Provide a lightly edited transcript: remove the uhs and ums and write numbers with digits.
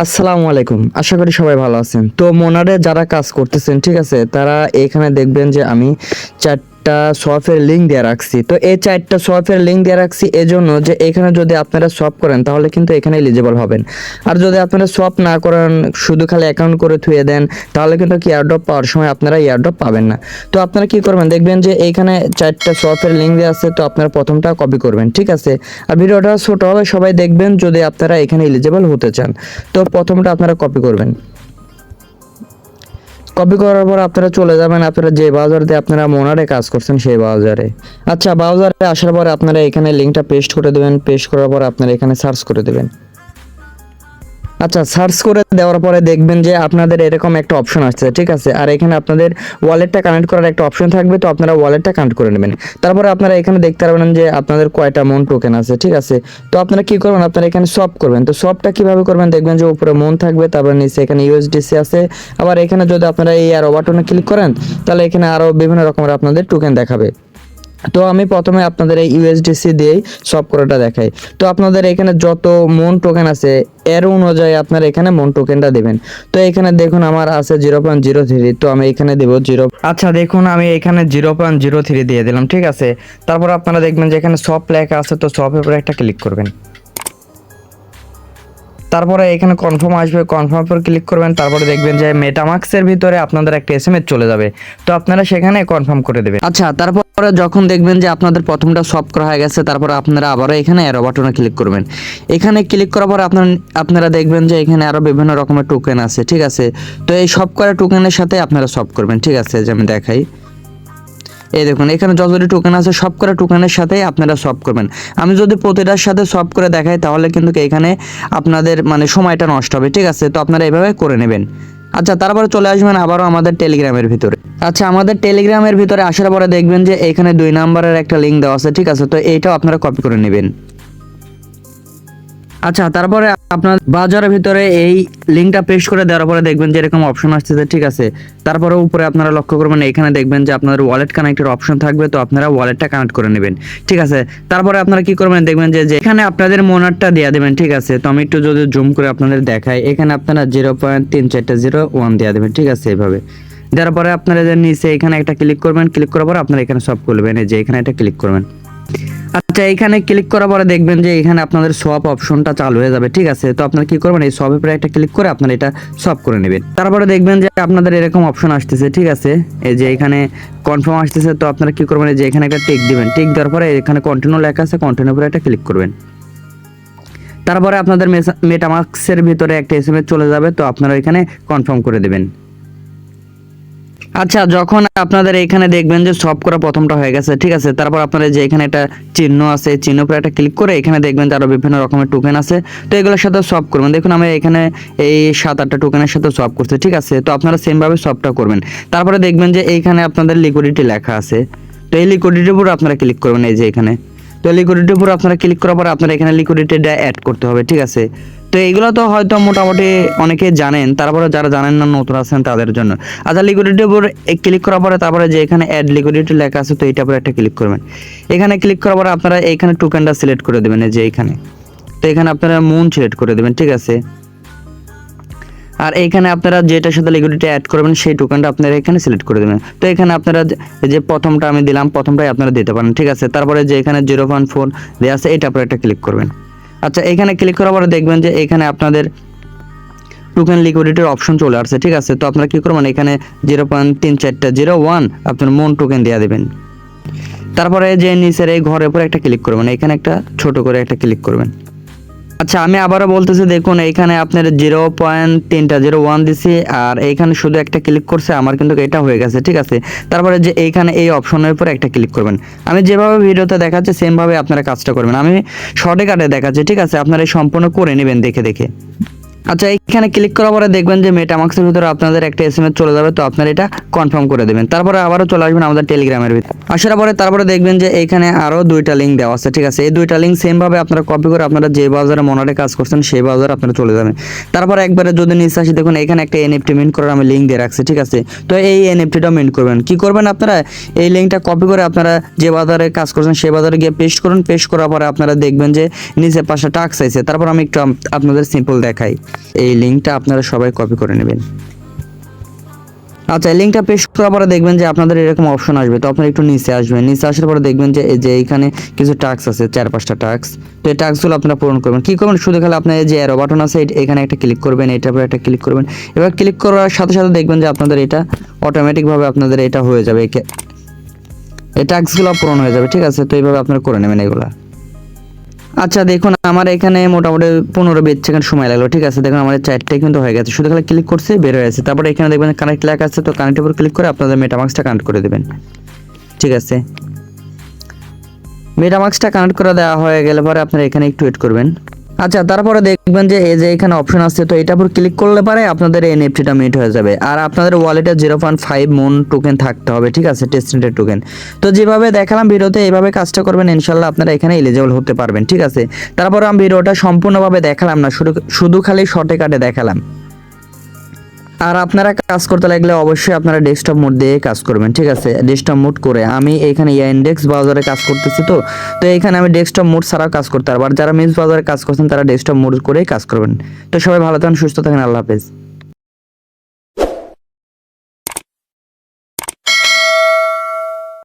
আসসালামু আলাইকুম, আশা করি সবাই ভালো আছেন। তো মোনারে যারা কাজ করতেছেন, ঠিক আছে, তারা এখানে দেখবেন যে আমি চারটা সফটওয়্যার লিঙ্ক দিয়ে রাখছি। তো এই চারটা সফটওয়্যার লিঙ্ক দিয়ে রাখছি এজন্য যে এখানে যদি আপনারা সব করেন তাহলে কিন্তু এখানে এলিজিবল হবেন। আর যদি আপনারা সব না করেন, শুধু খালি অ্যাকাউন্ট করে থুয়ে দেন, তাহলে কিন্তু কি এয়ারড্রপ পাওয়ার সময় আপনারা এয়ারড্রপ পাবেন না। তো আপনারা কি করবেন, দেখবেন যে এইখানে চারটা সফটওয়্যার লিঙ্ক দেওয়া আছে। তো আপনারা প্রথমটা কপি করবেন, ঠিক আছে। আর ভিডিওটা ছোট হবে, সবাই দেখবেন যদি আপনারা এখানে এলিজিবল হতে চান। তো প্রথমটা আপনারা কপি করবেন। কপি করার পর আপনারা চলে যাবেন আপনারা যে ব্রাউজার দিয়ে আপনারা মোনারে কাজ করছেন সেই ব্রাউজারে। আচ্ছা, ব্রাউজারে আসার পরে আপনারা এখানে লিঙ্কটা পেস্ট করে দেবেন। পেস্ট করার পর আপনারা এখানে সার্চ করে দেবেন। আচ্ছা, সার্চ করে দেওয়ার পরে দেখবেন যে আপনাদের এরকম একটা অপশন আসছে, ঠিক আছে। আর এখানে আপনাদের ওয়ালেটটা কানেক্ট করার একটা অপশন থাকবে। তো আপনারা ওয়ালেটটা কানেক্ট করে নেবেন। তারপরে আপনারা এখানে দেখতে পারবেন যে আপনাদের কয়টা মন টোকেন আছে, ঠিক আছে। তো আপনারা কি করবেন, আপনারা এখানে সব করবেন। তো সবটা কিভাবে করবেন, দেখবেন যে উপরে মন থাকবে, তারপরে নিচে এখানে ইউএসডিসি আছে। আবার এখানে যদি আপনারা এই আর বাটনে ক্লিক করেন তাহলে এখানে আরও বিভিন্ন রকমের আপনাদের টোকেন দেখাবে। তো আমি প্রথমে আপনাদের এই ইউএসডিসি দিয়েই সব করাটা দেখাই। তো আপনাদের এখানে যত মন টোকেন আছে এর অনুযায়ী আপনারা এখানে মন টোকেনটা দেবেন। তো এখানে দেখুন আমার আছে 0.03। তো আমি এখানে দেবো 0। আচ্ছা, দেখুন আমি এখানে 0.03 দিয়ে দিলাম, ঠিক আছে। তারপর আপনারা দেখবেন যে এখানে সব লেখা আছে। তো সবের উপরে একটা ক্লিক করবেন। তারপরে এখানে কনফার্ম আসবে, কনফার্ম পর ক্লিক করবেন। তারপরে দেখবেন যে মেটামাক্সের ভিতরে আপনাদের একটা এসএমএস চলে যাবে। তো আপনারা সেখানে কনফার্ম করে দেবেন। আচ্ছা, তারপরে যখন দেখবেন যে আপনাদের প্রথমটা সব করা হয়ে গেছে, তারপরে আপনারা আবারও এখানে অ্যারো বাটনে ক্লিক করবেন। এখানে ক্লিক করার পর আপনারা দেখবেন যে এখানে আরো বিভিন্ন রকমের টোকেন আছে, ঠিক আছে। তো এই সব করা টোকেনের সাথে আপনারা সব করবেন, ঠিক আছে। যে আমি দেখাই, এই দেখুন এখানে যতটি টোকেন আছে সব করে টোকেনের সাথে আপনারা সব করবেন। আমি যদি প্রতিটার সাথে সব করে দেখাই তাহলে কিন্তু এখানে আপনাদের মানে সময়টা নষ্ট হবে, ঠিক আছে। তো আপনারা এভাবে করে নেবেন। আচ্ছা, তারপরে চলে আসবেন আবারও আমাদের টেলিগ্রামের ভিতরে। আচ্ছা, আমাদের টেলিগ্রামের ভিতরে আসার পরে দেখবেন যে এখানে 2 নম্বরের একটা লিঙ্ক দেওয়া আছে, ঠিক আছে। তো এইটাও আপনারা কপি করে নেবেন। আচ্ছা, তারপরে আপনার বাজারের ভিতরে এই লিঙ্কটা পেস্ট করে দেওয়ার পরে দেখবেন যে এরকম অপশন আসছে, ঠিক আছে। তারপরে উপরে আপনারা লক্ষ্য করবেন এখানে দেখবেন যে আপনাদের ওয়ালেট কানেক্টের অপশন থাকবে। তো আপনারা ওয়ালেটটা কানেক্ট করে নেবেন, ঠিক আছে। তারপরে আপনারা কি করবেন, দেখবেন যে এখানে আপনাদের মোনারটা দিয়ে দেবেন, ঠিক আছে। তো আমি একটু যদি জুম করে আপনাদের দেখাই, এখানে আপনারা 0.3401 দিয়ে দেবেন, ঠিক আছে। এইভাবে দেওয়ার পরে আপনারা যে নিচে এখানে একটা ক্লিক করবেন। ক্লিক করার পরে আপনারা এখানে সব করবেন, এই যে এখানে একটা ক্লিক করবেন। আচ্ছা, এখানে ক্লিক করার পরে দেখবেন যে এখানে আপনাদের সব অপশনটা চালু হয়ে যাবে, ঠিক আছে। তো আপনারা কি করবেন, এই সবের উপরে একটা ক্লিক করে আপনারা এটা সব করে নেবেন। তারপরে দেখবেন যে আপনাদের এরকম অপশন আসতেছে, ঠিক আছে। এই যে এখানে কনফার্ম আসতেছে। তো আপনারা কি করবেন, এই যে এখানে একটা টিক দিবেন। টিক দেওয়ার পরে এখানে কন্টিনিউ লেখা আছে, কন্টিনিউর উপরে একটা ক্লিক করবেন। তারপরে আপনাদের মেটামাক্সের ভিতরে একটা এসএমএস চলে যাবে। তো আপনারা এখানে কনফার্ম করে দেবেন। আচ্ছা, যখন আপনাদের এখানে দেখবেন যে সব করা প্রথমটা হয়ে গেছে, ঠিক আছে। তারপর আপনারা যে এখানে একটা চিহ্ন আছে, চিহ্ন উপরে একটা ক্লিক করে এখানে দেখবেন যে আরো বিভিন্ন রকমের টোকেন আছে। তো এগুলোর সাথে সব করবেন। দেখুন আমি এখানে এই 7-8টা টোকেনের সাথে সব করছি, ঠিক আছে। তো আপনারা সেম ভাবে সবটা করবেন। তারপরে দেখবেন যে এইখানে আপনাদের লিকুইডিটি লেখা আছে। তো এই লিকুইডিটির উপর আপনারা ক্লিক করবেন, এই যে এখানে। তো লিকুইডিটির উপর আপনারা ক্লিক করার পর আপনারা এখানে লিকুইডিটিটা অ্যাড করতে হবে, ঠিক আছে। তো এইগুলো তো হয়তো মোটামুটি অনেকে জানেন, তারপরে যারা জানেন না, নতুন আছেন তাদের জন্য। আচ্ছা, লিকুইডিটির উপর ক্লিক করার পরে তারপরে যে এখানে অ্যাড লিকুইডিটি লেখা আছে, তো এইটার উপর একটা ক্লিক করবেন। এখানে ক্লিক করার পরে আপনারা এইখানে টোকেনটা সিলেক্ট করে দেবেন, এই যে এইখানে। তো এখানে আপনারা মুন সিলেক্ট করে দেবেন, ঠিক আছে। আর এইখানে আপনারা যেটার সাথে লিকুইডিটি অ্যাড করবেন সেই টোকেনটা আপনারা এখানে সিলেক্ট করে দেবেন। তো এখানে আপনারা যে প্রথমটা আমি দিলাম, প্রথমটাই আপনারা দিতে পারেন, ঠিক আছে। তারপরে যে এখানে 0.4 দেওয়া আছে, এটা আপনারা একটা ক্লিক করবেন। আচ্ছা, এখানে ক্লিক করার পরে দেখবেন যে এখানে আপনাদের টোকেন লিকুইডিটির অপশন চলে আসছে, ঠিক আছে। তো আপনারা কি করবেন, এখানে 0.3401 আপনার মন টোকেন দিয়ে দেবেন। তারপরে যে নিচের এই ঘরের উপরে একটা ক্লিক করবেন, এখানে একটা ছোট করে একটা ক্লিক করবেন। আচ্ছা, আমি আবারও বলতেছি, দেখুন এইখানে আপনার 0.301 দিছি, আর এইখানে শুধু একটা ক্লিক করছে, আমার কিন্তু এটা হয়ে গেছে, ঠিক আছে। তারপরে যে এইখানে এই অপশনের উপর একটা ক্লিক করবেন। আমি যেভাবে ভিডিওতে দেখাচ্ছি সেম ভাবে আপনারা কাজটা করবেন। আমি শর্টকাটে দেখাচ্ছি, ঠিক আছে। আপনারা এই সম্পূর্ণ করে নেবেন দেখে দেখে। আচ্ছা, এখানে ক্লিক করার পরে দেখবেন যে মেটামাক্সের ভিতরে আপনাদের একটা এসএমএস চলে যাবে। তো আপনারা এটা কনফার্ম করে দেবেন। তারপরে আবারও চলে আসবেন আমাদের টেলিগ্রামের ভিতরে। আসার পরে তারপরে দেখবেন যে এখানে আরো 2টা লিঙ্ক দেওয়া আছে, ঠিক আছে। এই 2টা লিঙ্ক সেম ভাবে আপনারা কপি করে আপনারা যে ব্রাউজারে মনারে কাজ করছেন সেই ব্রাউজারে আপনারা চলে যাবেন। তারপরে একবারে যদি নিচে আসি, দেখুন এখানে একটা এনএফটি মিন্ট করার আমি লিঙ্ক দিয়ে রাখছি, ঠিক আছে। তো এই এনএফটিটা মিন্ট করবেন। কি করবেন, আপনারা এই লিঙ্কটা কপি করে আপনারা যে বাজারে কাজ করছেন সেই বাজারে গিয়ে পেস্ট করুন। পেস্ট করার পরে আপনারা দেখবেন যে নিচে পাশে টাস্ক চাইছে। তারপর আমি একটু আপনাদের সিম্পল দেখাই। এই লিঙ্কটা আপনারা সবাই কপি করে নেবেন। আচ্ছা, লিঙ্কটা পেস্ট করার পরে দেখবেন যে আপনাদের এরকম অপশন আসবে। তো আপনারা একটু নিচে আসবেন, নিচে আসার পরে দেখবেন যে এই যে এইখানে কিছু টাস্ক আছে, 4-5টা টাস্ক। তো এই টাস্কগুলো আপনারা পূরণ করবেন। কি করবেন, শুধু খালি আপনার এই যে অ্যারো বাটন আছে এখানে একটা ক্লিক করবেন, এটার উপরে একটা ক্লিক করবেন। এবার ক্লিক করার সাথে সাথে দেখবেন যে আপনাদের এটা অটোমেটিকভাবে আপনাদের এটা হয়ে যাবে, এই টাস্কগুলো পূরণ হয়ে যাবে। ঠিক আছে, তো এইভাবে আপনারা করে নেবেন এগুলা। আচ্ছা দেখুন, আমার এখানে মোটামুটি 15-20 সেকেন্ড সময় লাগলো। ঠিক আছে, দেখুন আমার 4টাই কিন্তু হয়ে গেছে, শুধু খালি ক্লিক করছে বের হয়ে গেছে। তারপরে এখানে দেখবেন কানেক্ট লেখা আছে, তো কানেক্টের উপর ক্লিক করে আপনাদের মেটামাক্সটা কানেক্ট করে দেবেন। ঠিক আছে, মেটামাক্সটা কানেক্ট করে দেওয়া হয়ে গেলে পরে আপনারা এখানে একটু ওয়েট করবেন। আচ্ছা, তারপরে দেখবেন যে এই যে এখানে অপশন আছে, তো এটার উপর ক্লিক করলে পারে আপনাদের এনএফটিটা মিট হয়ে যাবে। আর আপনাদের ওয়ালেটে 0.5 মন টোকেন থাকতে হবে। ঠিক আছে, টেস্টনেটের টোকেন। তো যেভাবে দেখালাম ভিডিওতে এইভাবে কাজটা করবেন, ইনশাল্লাহ আপনারা এখানে এলিজিবল হতে পারবেন। ঠিক আছে, তারপর আমি ভিডিওটা সম্পূর্ণভাবে দেখালাম না, শুধু খালি শর্টে কাটে দেখালাম। আর আপনারা কাজ করতে লাগলে অবশ্যই আপনারা ডেস্কটপ মোড দিয়ে কাজ করবেন। ঠিক আছে, ডেস্কটপ মোড করে আমি এখানে ইয়াইনডেক্স ব্রাউজারে কাজ করতেছি, তো এখানে আমি ডেস্কটপ মোড ছাড়াও কাজ করতে পারবো। আর যারা মিস ব্রাউজারে কাজ করছেন তারা ডেস্কটপ মোড করেই কাজ করবেন। তো সবাই ভালো থাকেন, সুস্থ থাকেন, আল্লাহ হাফেজ।